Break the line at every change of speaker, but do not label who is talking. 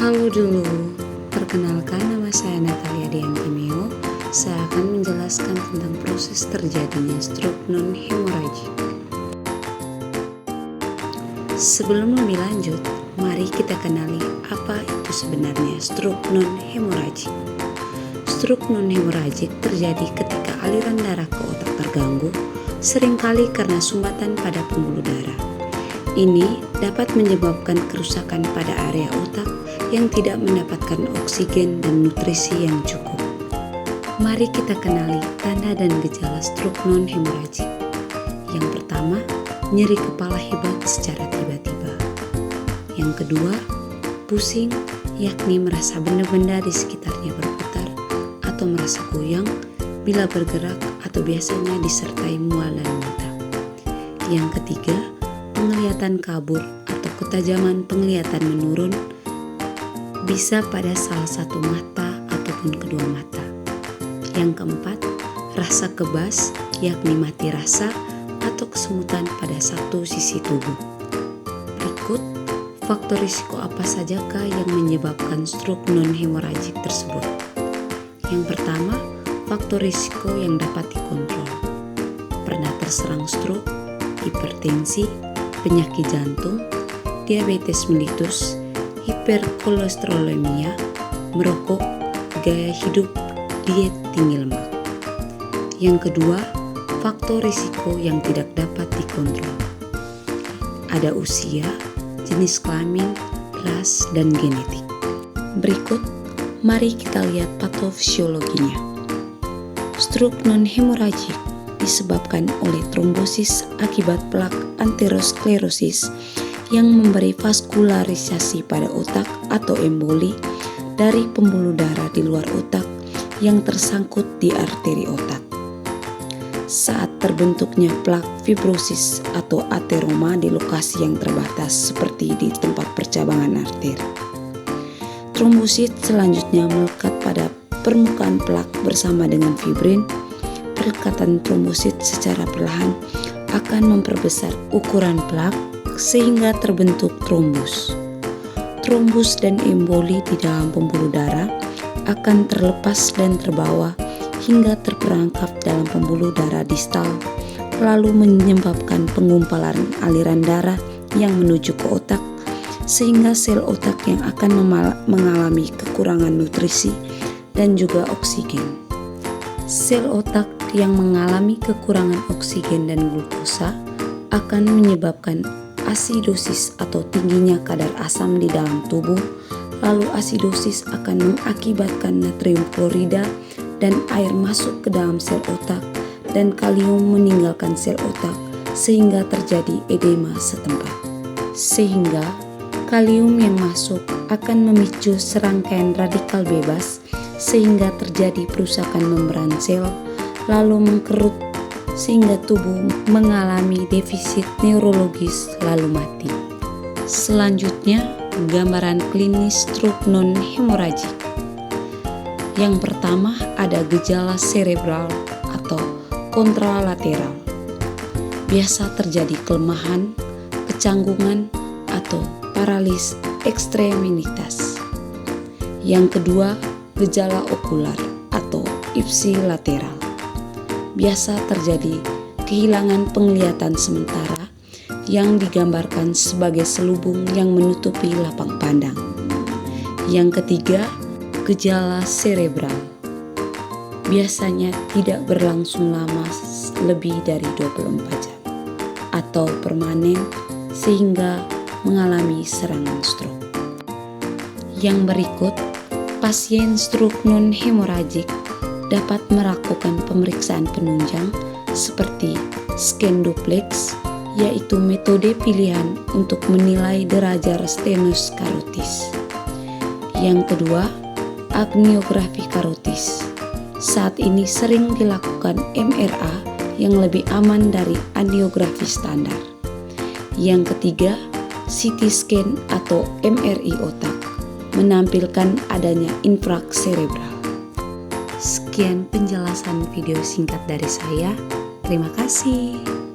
Halo dulu, perkenalkan nama saya Natalia Diantimeo. Saya akan menjelaskan tentang proses terjadinya stroke non-hemorrhagic. Sebelum lebih lanjut, mari kita kenali apa itu sebenarnya stroke non-hemorrhagic. Stroke non-hemorrhagic terjadi ketika aliran darah ke otak terganggu, seringkali karena sumbatan pada pembuluh darah. Ini dapat menyebabkan kerusakan pada area otak yang tidak mendapatkan oksigen dan nutrisi yang cukup. Mari kita kenali tanda dan gejala stroke non-hemorrhagic. Yang pertama, nyeri kepala hebat secara tiba-tiba. Yang kedua, pusing, yakni merasa benda-benda di sekitarnya berputar atau merasa goyang bila bergerak atau biasanya disertai mual dan muntah. Yang ketiga, penglihatan kabur atau ketajaman penglihatan menurun, bisa pada salah satu mata ataupun kedua mata. Yang keempat, rasa kebas, yakni mati rasa atau kesemutan pada satu sisi tubuh. Berikut, faktor risiko apa sajakah yang menyebabkan stroke non-hemorrhagic tersebut? Yang pertama, faktor risiko yang dapat dikontrol. Pernah terserang stroke, hipertensi, penyakit jantung, diabetes mellitus, hiperkolesterolemia, merokok, gaya hidup, diet tinggi lemak. Yang kedua, faktor risiko yang tidak dapat dikontrol. Ada usia, jenis kelamin, ras, dan genetik. Berikut, mari kita lihat patofisiologinya. Stroke non-hemorrhagic disebabkan oleh trombosis akibat plak aterosklerosis yang memberi vaskularisasi pada otak atau emboli dari pembuluh darah di luar otak yang tersangkut di arteri otak. Saat terbentuknya plak fibrosis atau ateroma di lokasi yang terbatas seperti di tempat percabangan arteri. Trombosit selanjutnya melekat pada permukaan plak bersama dengan fibrin. Pelekatan trombosit secara perlahan akan memperbesar ukuran plak sehingga terbentuk trombus. Trombus dan emboli di dalam pembuluh darah akan terlepas dan terbawa hingga terperangkap dalam pembuluh darah distal, lalu menyebabkan penggumpalan aliran darah yang menuju ke otak, sehingga sel otak yang akan mengalami kekurangan nutrisi dan juga oksigen. Sel otak yang mengalami kekurangan oksigen dan glukosa akan menyebabkan asidosis atau tingginya kadar asam di dalam tubuh, lalu asidosis akan mengakibatkan natrium klorida dan air masuk ke dalam sel otak dan kalium meninggalkan sel otak sehingga terjadi edema setempat. Sehingga kalium yang masuk akan memicu serangkaian radikal bebas sehingga terjadi perusakan membran sel, lalu mengkerut sehingga tubuh mengalami defisit neurologis lalu mati. Selanjutnya, gambaran klinis stroke non-hemorrhagic. Yang pertama ada gejala cerebral atau kontralateral. Biasa terjadi kelemahan, kecanggungan, atau paralis ekstremitas. Yang kedua, gejala okular atau ipsilateral. Biasa terjadi kehilangan penglihatan sementara yang digambarkan sebagai selubung yang menutupi lapang pandang. Yang ketiga, gejala cerebral. Biasanya tidak berlangsung lama lebih dari 24 jam atau permanen sehingga mengalami serangan stroke. Yang berikut, pasien stroke non-hemorrhagic dapat melakukan pemeriksaan penunjang seperti scan duplex, yaitu metode pilihan untuk menilai derajat stenus karotis. Yang kedua, agnografi karotis. Saat ini sering dilakukan MRA yang lebih aman dari angiografi standar. Yang ketiga, CT scan atau MRI otak menampilkan adanya infrak cerebral. Sekian penjelasan video singkat dari saya. Terima kasih.